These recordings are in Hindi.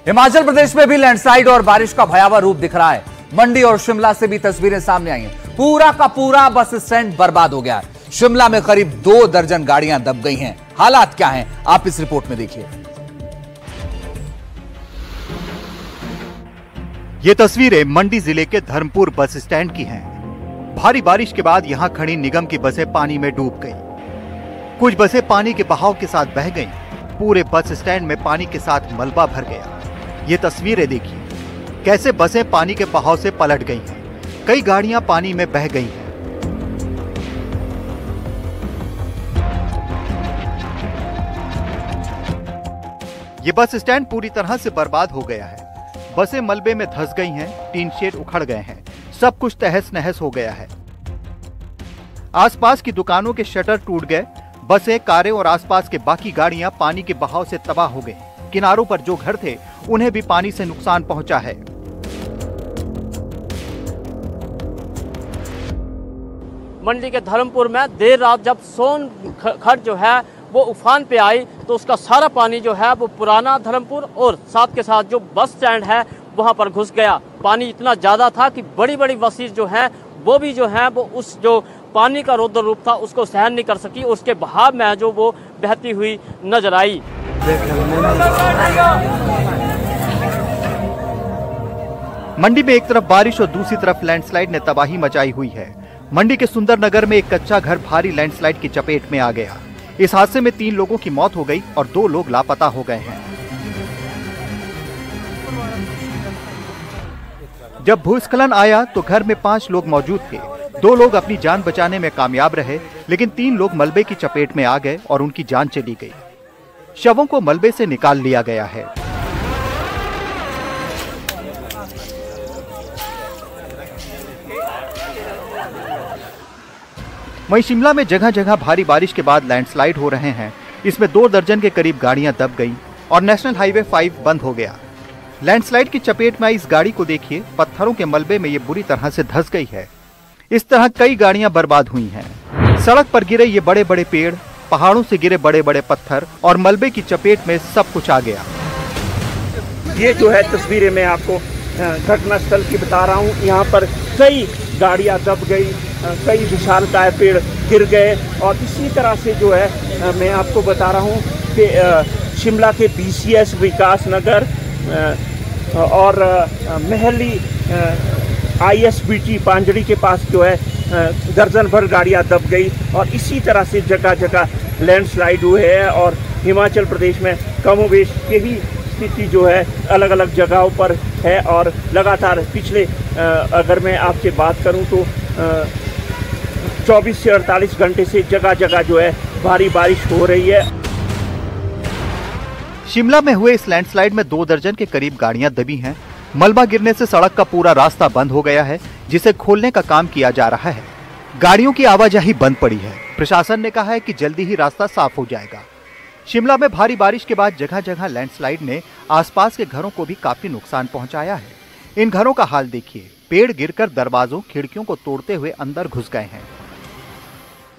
हिमाचल प्रदेश में भी लैंडस्लाइड और बारिश का भयावह रूप दिख रहा है। मंडी और शिमला से भी तस्वीरें सामने आई हैं। पूरा का पूरा बस स्टैंड बर्बाद हो गया है। शिमला में करीब 2 दर्जन गाड़ियां दब गई हैं। हालात क्या हैं, आप इस रिपोर्ट में देखिए। ये तस्वीरें मंडी जिले के धर्मपुर बस स्टैंड की हैं। भारी बारिश के बाद यहां खड़ी निगम की बसें पानी में डूब गईं। कुछ बसें पानी के बहाव के साथ बह गईं। पूरे बस स्टैंड में पानी के साथ मलबा भर गया। ये तस्वीरें देखिए, कैसे बसें पानी के बहाव से पलट गई हैं। कई गाड़ियां पानी में बह गई हैं। ये बस स्टैंड पूरी तरह से बर्बाद हो गया है। बसें मलबे में धंस गई हैं, टीन शेड उखड़ गए हैं, सब कुछ तहस नहस हो गया है। आसपास की दुकानों के शटर टूट गए। बसें, कारें और आसपास के बाकी गाड़ियां पानी के बहाव से तबाह हो गई। किनारों पर जो घर थे उन्हें भी पानी से नुकसान पहुंचा है। मंडी के धर्मपुर में देर रात जब सोन खड्ड जो है वो उफान पे आई तो उसका सारा पानी जो है वो पुराना धर्मपुर और साथ के साथ जो बस स्टैंड है वहां पर घुस गया। पानी इतना ज्यादा था कि बड़ी बड़ी बसें जो हैं वो भी जो है वो उस जो पानी का रौद्र रूप था उसको सहन नहीं कर सकी। उसके बहाव में जो वो बहती हुई नजर आई। मंडी में एक तरफ बारिश और दूसरी तरफ लैंडस्लाइड ने तबाही मचाई हुई है। मंडी के सुंदरनगर में एक कच्चा घर भारी लैंडस्लाइड की चपेट में आ गया। इस हादसे में 3 लोगों की मौत हो गई और 2 लोग लापता हो गए हैं। जब भूस्खलन आया तो घर में 5 लोग मौजूद थे। 2 लोग अपनी जान बचाने में कामयाब रहे, लेकिन 3 लोग मलबे की चपेट में आ गए और उनकी जान चली गई। शवों को मलबे से निकाल लिया गया है। वहीं शिमला में जगह जगह भारी बारिश के बाद लैंडस्लाइड हो रहे हैं। इसमें 2 दर्जन के करीब गाड़ियां दब गईं और नेशनल हाईवे 5 बंद हो गया। लैंडस्लाइड की चपेट में आई इस गाड़ी को देखिए, पत्थरों के मलबे में ये बुरी तरह से धंस गई है। इस तरह कई गाड़ियां बर्बाद हुई हैं। सड़क पर गिरे ये बड़े बड़े पेड़, पहाड़ों से गिरे बड़े बड़े पत्थर और मलबे की चपेट में सब कुछ आ गया। ये जो है तस्वीरें मैं आपको घटनास्थल की बता रहा हूँ। यहाँ पर कई गाड़ियाँ दब गई, कई विशालकाय पेड़ गिर गए और इसी तरह से जो है मैं आपको बता रहा हूँ कि शिमला के BCS विकास नगर और महली ISBT पांजड़ी के पास जो है दर्जन भर गाड़ियाँ दब गई और इसी तरह से जगह जगह लैंडस्लाइड हुए हैं। और हिमाचल प्रदेश में कमोबेश यही स्थिति जो है अलग अलग जगहों पर है और लगातार पिछले अगर मैं आपसे बात करूं तो 24 से 48 घंटे से जगह जगह जो है भारी बारिश हो रही है। शिमला में हुए इस लैंडस्लाइड में 2 दर्जन के करीब गाड़ियां दबी हैं। मलबा गिरने से सड़क का पूरा रास्ता बंद हो गया है, जिसे खोलने का काम किया जा रहा है। गाड़ियों की आवाजाही बंद पड़ी है। प्रशासन ने कहा है कि जल्दी ही रास्ता साफ हो जाएगा। शिमला में भारी बारिश के बाद जगह जगह लैंडस्लाइड ने आसपास के घरों को भी काफी नुकसान पहुंचाया है। इन घरों का हाल देखिए, पेड़ गिरकर दरवाजों, खिड़कियों को तोड़ते हुए अंदर घुस गए हैं।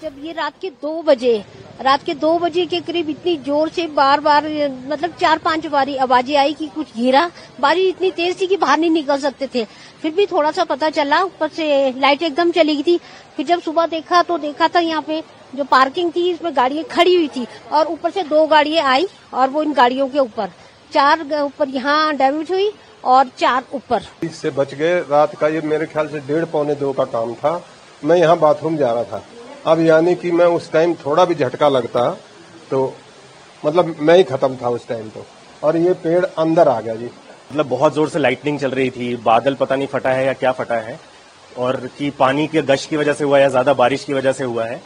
जब ये रात के 2 बजे के करीब इतनी जोर से बार बार मतलब 4-5 बारी आवाजें आई कि कुछ गिरा। बारिश इतनी तेज थी कि बाहर नहीं निकल सकते थे। फिर भी थोड़ा सा पता चला, ऊपर से लाइट एकदम चली गई थी। फिर जब सुबह देखा तो देखा था यहाँ पे जो पार्किंग थी इसमें गाड़ियां खड़ी हुई थी और ऊपर से 2 गाड़ियां आई और वो इन गाड़ियों के ऊपर 4 ऊपर यहाँ डैमेज हुई और 4 ऊपर। इससे बच गए। रात का ये मेरे ख्याल से 1:30-2 का काम था। मैं यहाँ बाथरूम जा रहा था। अब यानी कि मैं उस टाइम थोड़ा भी झटका लगता तो मतलब मैं ही खत्म था उस टाइम तो। और ये पेड़ अंदर आ गया जी। मतलब बहुत जोर से लाइटनिंग चल रही थी। बादल पता नहीं फटा है या क्या फटा है और कि पानी के गश की वजह से हुआ है या ज्यादा बारिश की वजह से हुआ है।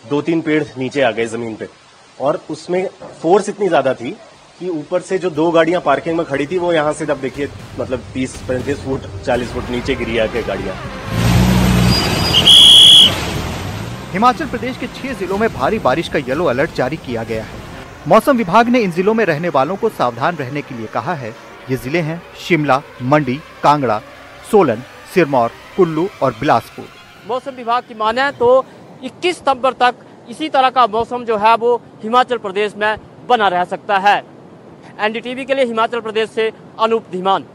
2-3 पेड़ नीचे आ गए जमीन पे और उसमें फोर्स इतनी ज्यादा थी कि ऊपर से जो 2 गाड़ियां पार्किंग में खड़ी थी वो यहाँ से जब देखिए मतलब 30-35 फुट 40 फुट नीचे गिरी आके गाड़ियां। हिमाचल प्रदेश के 6 जिलों में भारी बारिश का येलो अलर्ट जारी किया गया है। मौसम विभाग ने इन जिलों में रहने वालों को सावधान रहने के लिए कहा है। ये जिले हैं शिमला, मंडी, कांगड़ा, सोलन, सिरमौर, कुल्लू और बिलासपुर। मौसम विभाग की माने तो 21 सितंबर तक इसी तरह का मौसम जो है वो हिमाचल प्रदेश में बना रह सकता है। NDTV के लिए हिमाचल प्रदेश से अनूप धीमान।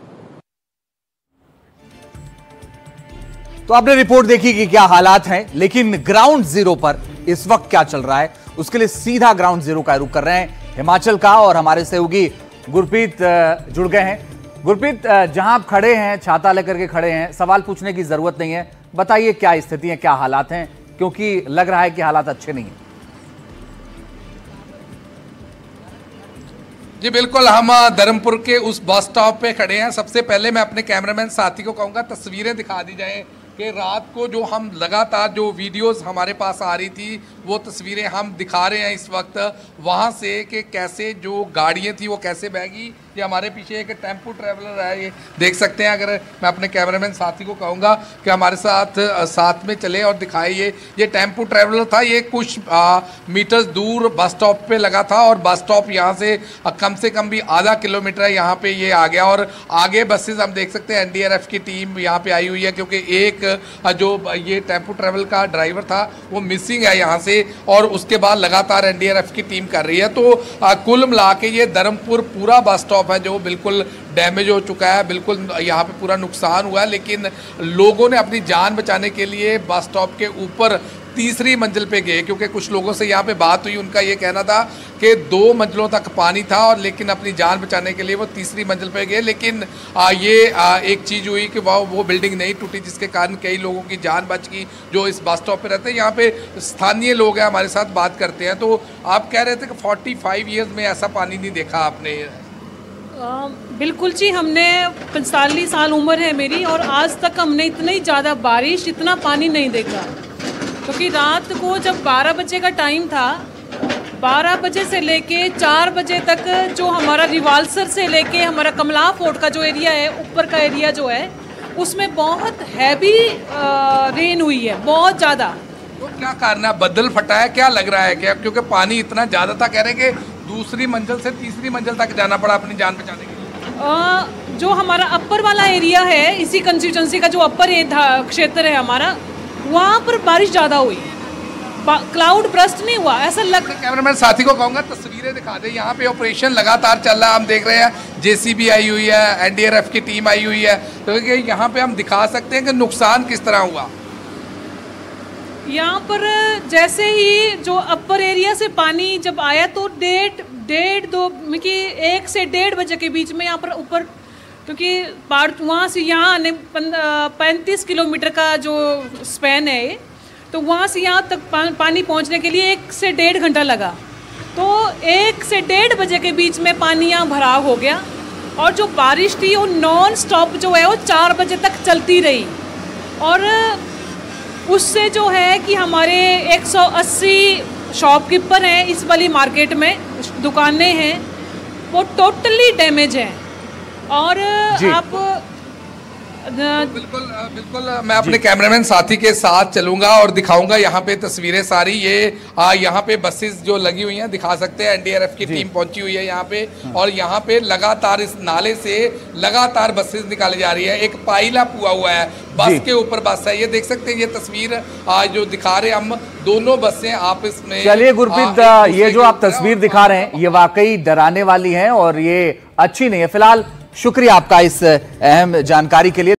तो आपने रिपोर्ट देखी कि क्या हालात हैं, लेकिन ग्राउंड जीरो पर इस वक्त क्या चल रहा है, उसके लिए सीधा ग्राउंड जीरो का रुख कर रहे हैं हिमाचल का, और हमारे सहयोगी गुरप्रीत जुड़ गए हैं। गुरप्रीत, जहां आप खड़े हैं, छाता लेकर के खड़े हैं, सवाल पूछने की जरूरत नहीं है, बताइए क्या स्थिति है, क्या हालात हैं, क्योंकि लग रहा है कि हालात अच्छे नहीं हैं। जी बिल्कुल, हम धर्मपुर के उस बस स्टॉप पे खड़े हैं। सबसे पहले मैं अपने कैमरामैन साथी को कहूँगा तस्वीरें दिखा दी जाएं कि रात को जो हम लगातार जो वीडियोस हमारे पास आ रही थी वो तस्वीरें हम दिखा रहे हैं इस वक्त वहाँ से, कि कैसे जो गाड़ियाँ थी वो कैसे बहगी। ये हमारे पीछे एक टेम्पो ट्रैवलर है, ये देख सकते हैं। अगर मैं अपने कैमरामैन साथी को कहूँगा कि हमारे साथ में चले और दिखाए, ये टेम्पो ट्रैवलर था, ये कुछ मीटर्स दूर बस स्टॉप पे लगा था, और बस स्टॉप यहाँ से कम भी आधा किलोमीटर है, यहाँ पे ये आ गया। और आगे बसेस हम देख सकते हैं NDRF की टीम यहाँ पे आई हुई है, क्योंकि एक जो ये टेम्पो ट्रैवल का ड्राइवर था वो मिसिंग है यहाँ से, और उसके बाद लगातार NDRF की टीम कर रही है। तो कुल मिला के ये धर्मपुर पूरा बस स्टॉप है जो बिल्कुल डैमेज हो चुका है, बिल्कुल यहाँ पे पूरा नुकसान हुआ है। लेकिन लोगों ने अपनी जान बचाने के लिए बस स्टॉप के ऊपर तीसरी मंजिल पे गए, क्योंकि कुछ लोगों से यहाँ पे बात हुई, उनका ये कहना था कि 2 मंजिलों तक पानी था, और लेकिन अपनी जान बचाने के लिए वो तीसरी मंजिल पे गए। लेकिन एक चीज़ हुई कि वो बिल्डिंग नहीं टूटी, जिसके कारण कई लोगों की जान बच गई जो इस बस स्टॉप पे रहते हैं। यहाँ पे स्थानीय लोग हैं, हमारे साथ बात करते हैं। तो आप कह रहे थे कि 45 ईयर्स में ऐसा पानी नहीं देखा आपने। बिल्कुल जी, हमने 45 साल उम्र है मेरी, और आज तक हमने इतनी ज़्यादा बारिश, इतना पानी नहीं देखा। क्योंकि रात को जब 12 बजे का टाइम था, 12 बजे से लेके 4 बजे तक जो हमारा रिवाल्सर से लेके हमारा कमला फोर्ट का जो एरिया है, ऊपर का एरिया जो है, उसमें बहुत हैवी रेन हुई है, बहुत ज़्यादा। तो क्या कारण है, बदल फटा है, क्या लग रहा है क्या? क्योंकि पानी इतना ज़्यादा था, कह रहे कि दूसरी मंजिल से तीसरी मंजिल तक जाना पड़ा अपनी जान बचाने के लिए। जो हमारा अपर वाला एरिया है, इसी कंस्टिट्यूंसी का जो अपर क्षेत्र है हमारा, वहाँ पर बारिश ज़्यादा हुई, क्लाउड बर्स्ट नहीं हुआ, ऐसा लग। कैमरामैन साथी को कहूँगा तस्वीरें दिखा दे। यहाँ पे ऑपरेशन लगातार चल रहा है, हम देख रहे हैं JCB आई हुई है, NDRF की टीम आई हुई है, तो यहाँ पे हम दिखा सकते हैं कि नुकसान किस तरह हुआ। यहाँ पर जैसे ही जो अपर एरिया से पानी जब आया तो 1 से 1:30 बजे के बीच में यहाँ पर ऊपर, क्योंकि वहाँ से यहाँ आने 35 किलोमीटर का जो स्पैन है, तो वहाँ से यहाँ तक पानी पहुँचने के लिए 1 से 1.5 घंटा लगा। तो 1 से 1:30 बजे के बीच में पानी यहाँ भराव हो गया, और जो बारिश थी वो नॉन स्टॉप जो है वो 4 बजे तक चलती रही, और उससे जो है कि हमारे 180 शॉपकीपर हैं इस वाली मार्केट में, दुकानें हैं, वो टोटली डैमेज हैं। और आप बिल्कुल मैं अपने कैमरामैन साथी के साथ चलूंगा और दिखाऊंगा यहाँ पे तस्वीरें सारी। ये यहाँ पे बसेस जो लगी हुई हैं दिखा सकते हैं, NDRF की टीम पहुंची हुई है यहाँ पे, और यहाँ पे लगातार इस नाले से लगातार बसेस निकाली जा रही है। एक पाइला हुआ है बस के ऊपर, बस है, ये देख सकते हैं। ये तस्वीर जो दिखा रहे हम, दोनों बसें आपस में। चलिए गुरप्रीत, ये जो आप तस्वीर दिखा रहे हैं ये वाकई डराने वाली है और ये अच्छी नहीं है। फिलहाल शुक्रिया आपका इस अहम जानकारी के लिए।